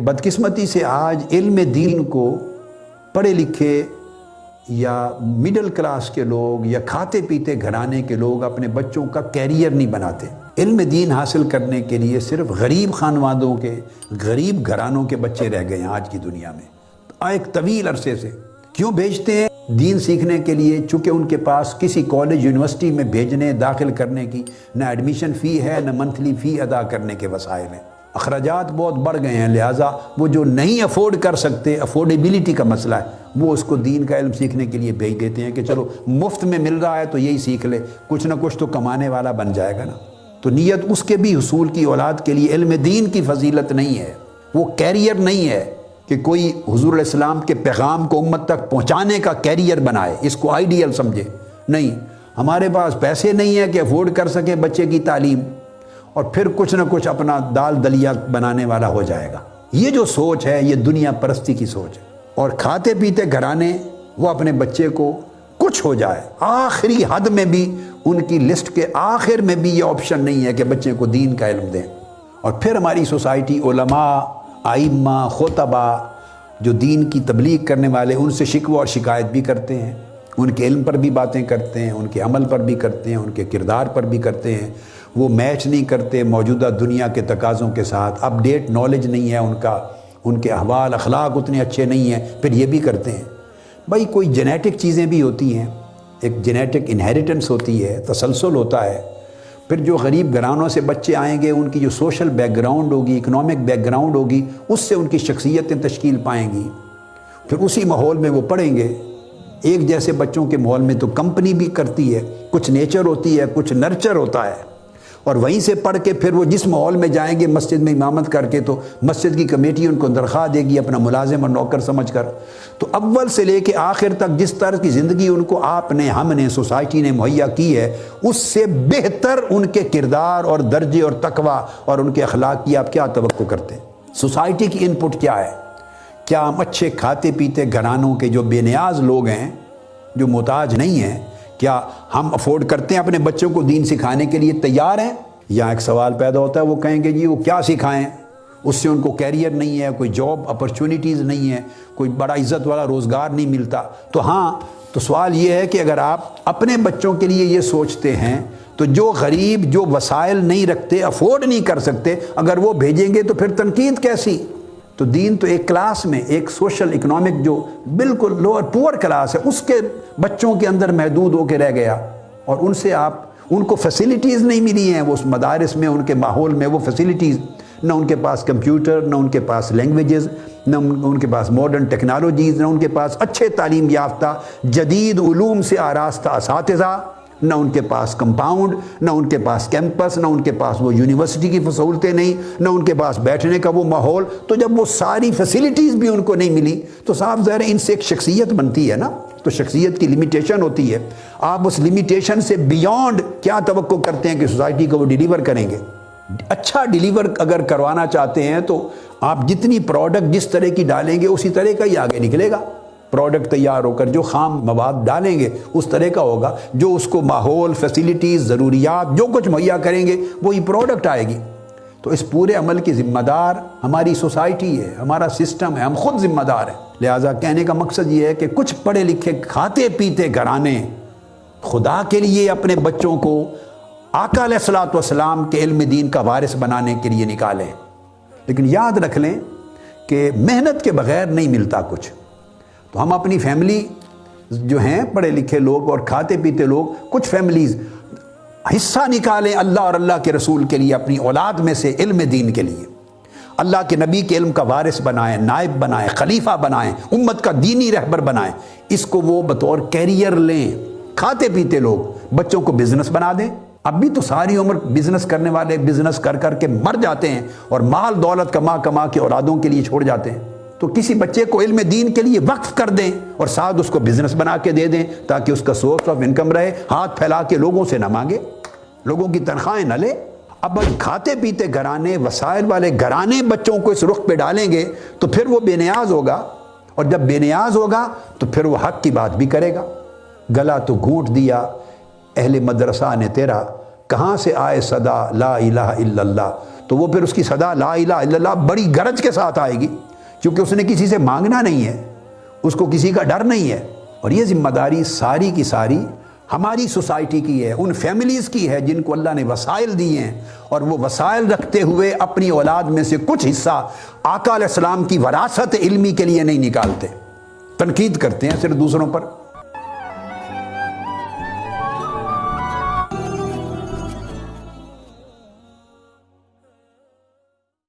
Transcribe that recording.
بدقسمتی سے آج علم دین کو پڑھے لکھے یا مڈل کلاس کے لوگ یا کھاتے پیتے گھرانے کے لوگ اپنے بچوں کا کیریئر نہیں بناتے۔ علم دین حاصل کرنے کے لیے صرف غریب خانوادوں کے، غریب گھرانوں کے بچے رہ گئے ہیں آج کی دنیا میں ایک طویل عرصے سے۔ کیوں بھیجتے ہیں؟ دین سیکھنے کے لیے، چونکہ ان کے پاس کسی کالج یونیورسٹی میں بھیجنے داخل کرنے کی نہ ایڈمیشن فی ہے نہ منتھلی فی ادا کرنے کے وسائل ہیں۔ اخراجات بہت بڑھ گئے ہیں، لہٰذا وہ جو نہیں افورڈ کر سکتے، افورڈیبلٹی کا مسئلہ ہے، وہ اس کو دین کا علم سیکھنے کے لیے بھیج دیتے ہیں کہ چلو مفت میں مل رہا ہے تو یہی سیکھ لے، کچھ نہ کچھ تو کمانے والا بن جائے گا نا۔ تو نیت اس کے بھی حصول کی اولاد کے لیے علم دین کی فضیلت نہیں ہے، وہ کیریئر نہیں ہے کہ کوئی حضور علیہ السلام کے پیغام کو امت تک پہنچانے کا کیریئر بنائے، اس کو آئیڈیل سمجھے۔ نہیں، ہمارے پاس پیسے نہیں ہیں کہ افورڈ کر سکے بچے کی تعلیم، اور پھر کچھ نہ کچھ اپنا دال دلیا بنانے والا ہو جائے گا۔ یہ جو سوچ ہے یہ دنیا پرستی کی سوچ ہے۔ اور کھاتے پیتے گھرانے وہ اپنے بچے کو کچھ ہو جائے، آخری حد میں بھی ان کی لسٹ کے آخر میں بھی یہ آپشن نہیں ہے کہ بچے کو دین کا علم دیں۔ اور پھر ہماری سوسائٹی، علماء، ائمہ، خطبہ جو دین کی تبلیغ کرنے والے، ان سے شکوہ اور شکایت بھی کرتے ہیں، ان کے علم پر بھی باتیں کرتے ہیں، ان کے عمل پر بھی کرتے ہیں، ان کے کردار پر بھی کرتے ہیں۔ وہ میچ نہیں کرتے موجودہ دنیا کے تقاضوں کے ساتھ، اپ ڈیٹ نالج نہیں ہے ان کا، ان کے احوال اخلاق اتنے اچھے نہیں ہیں، پھر یہ بھی کرتے ہیں۔ بھائی کوئی جینیٹک چیزیں بھی ہوتی ہیں، ایک جینیٹک انہیریٹنس ہوتی ہے، تسلسل ہوتا ہے۔ پھر جو غریب گھرانوں سے بچے آئیں گے، ان کی جو سوشل بیک گراؤنڈ ہوگی، اکنامک بیک گراؤنڈ ہوگی، اس سے ان کی شخصیتیں تشکیل پائیں گی۔ پھر اسی ماحول میں وہ پڑھیں گے۔ ایک جیسے بچوں کے ماحول میں تو کمپنی بھی کرتی ہے، کچھ نیچر ہوتی ہے، کچھ نرچر ہوتا ہے، اور وہیں سے پڑھ کے پھر وہ جس ماحول میں جائیں گے مسجد میں امامت کر کے، تو مسجد کی کمیٹی ان کو تنخواہ دے گی اپنا ملازم اور نوکر سمجھ کر۔ تو اول سے لے کے آخر تک جس طرح کی زندگی ان کو آپ نے، ہم نے، سوسائٹی نے مہیا کی ہے، اس سے بہتر ان کے کردار اور درجے اور تقویٰ اور ان کے اخلاق کی آپ کیا توقع کرتے ہیں؟ سوسائٹی کی ان پٹ کیا ہے؟ کیا ہم اچھے کھاتے پیتے گھرانوں کے جو بے نیاز لوگ ہیں، جو محتاج نہیں ہیں، کیا ہم افورڈ کرتے ہیں اپنے بچوں کو دین سکھانے کے لیے تیار ہیں؟ یا ایک سوال پیدا ہوتا ہے، وہ کہیں گے جی وہ کیا سکھائیں، اس سے ان کو کیریئر نہیں ہے، کوئی جاب اپرچونیٹیز نہیں ہے، کوئی بڑا عزت والا روزگار نہیں ملتا۔ تو ہاں، تو سوال یہ ہے کہ اگر آپ اپنے بچوں کے لیے یہ سوچتے ہیں تو جو غریب، جو وسائل نہیں رکھتے، افورڈ نہیں کر سکتے، اگر وہ بھیجیں گے تو پھر تنقید کیسی؟ تو دین تو ایک کلاس میں، ایک سوشل اکنامک جو بالکل لوور پور کلاس ہے، اس کے بچوں کے اندر محدود ہو کے رہ گیا، اور ان سے آپ، ان کو فیسیلیٹیز نہیں ملی ہیں، وہ اس مدارس میں، ان کے ماحول میں وہ فیسیلیٹیز، نہ ان کے پاس کمپیوٹر، نہ ان کے پاس لینگویجز، نہ ان کے پاس ماڈرن ٹیکنالوجیز، نہ ان کے پاس اچھے تعلیم یافتہ جدید علوم سے آراستہ اساتذہ، نہ ان کے پاس کمپاؤنڈ، نہ ان کے پاس کیمپس، نہ ان کے پاس وہ یونیورسٹی کی سہولتیں نہیں، نہ ان کے پاس بیٹھنے کا وہ ماحول۔ تو جب وہ ساری فیسیلیٹیز بھی ان کو نہیں ملی تو صاف ظاہر ہے ان سے ایک شخصیت بنتی ہے نا، تو شخصیت کی لمیٹیشن ہوتی ہے۔ آپ اس لمیٹیشن سے بیونڈ کیا توقع کرتے ہیں کہ سوسائٹی کو وہ ڈیلیور کریں گے؟ اچھا ڈیلیور اگر کروانا چاہتے ہیں تو آپ جتنی پروڈکٹ جس طرح کی ڈالیں گے اسی طرح کا ہی آگے نکلے گا۔ پروڈکٹ تیار ہو کر جو خام مواد ڈالیں گے اس طرح کا ہوگا، جو اس کو ماحول، فیسیلیٹیز، ضروریات جو کچھ مہیا کریں گے وہی پروڈکٹ آئے گی۔ تو اس پورے عمل کی ذمہ دار ہماری سوسائٹی ہے، ہمارا سسٹم ہے، ہم خود ذمہ دار ہیں۔ لہٰذا کہنے کا مقصد یہ ہے کہ کچھ پڑھے لکھے کھاتے پیتے گھرانے خدا کے لیے اپنے بچوں کو آقا علیہ الصلوۃ والسلام کے علم دین کا وارث بنانے کے لیے نکالیں، لیکن یاد رکھ لیں کہ محنت کے بغیر نہیں ملتا کچھ۔ تو ہم اپنی فیملی جو ہیں پڑھے لکھے لوگ اور کھاتے پیتے لوگ، کچھ فیملیز حصہ نکالیں اللہ اور اللہ کے رسول کے لیے، اپنی اولاد میں سے علم دین کے لیے، اللہ کے نبی کے علم کا وارث بنائیں، نائب بنائیں، خلیفہ بنائیں، امت کا دینی رہبر بنائیں۔ اس کو وہ بطور کیریئر لیں۔ کھاتے پیتے لوگ بچوں کو بزنس بنا دیں۔ اب بھی تو ساری عمر بزنس کرنے والے بزنس کر کر کے مر جاتے ہیں اور مال دولت کما کما کے اولادوں کے لیے چھوڑ جاتے ہیں۔ تو کسی بچے کو علم دین کے لیے وقف کر دیں اور ساتھ اس کو بزنس بنا کے دے دیں تاکہ اس کا سورس آف انکم رہے، ہاتھ پھیلا کے لوگوں سے نہ مانگے، لوگوں کی تنخواہیں نہ لے۔ اب کھاتے پیتے گھرانے، وسائل والے گھرانے بچوں کو اس رخ پہ ڈالیں گے تو پھر وہ بے نیاز ہوگا، اور جب بے نیاز ہوگا تو پھر وہ حق کی بات بھی کرے گا۔ گلا تو گھونٹ دیا اہل مدرسہ نے تیرا، کہاں سے آئے صدا لا الہ الا اللہ، تو وہ پھر اس کی صدا لا الہ الا اللہ بڑی گرج کے ساتھ آئے گی، کیونکہ اس نے کسی سے مانگنا نہیں ہے، اس کو کسی کا ڈر نہیں ہے۔ اور یہ ذمہ داری ساری کی ساری ہماری سوسائٹی کی ہے، ان فیملیز کی ہے جن کو اللہ نے وسائل دیے ہیں، اور وہ وسائل رکھتے ہوئے اپنی اولاد میں سے کچھ حصہ آقا علیہ السلام کی وراثت علمی کے لیے نہیں نکالتے، تنقید کرتے ہیں صرف دوسروں پر۔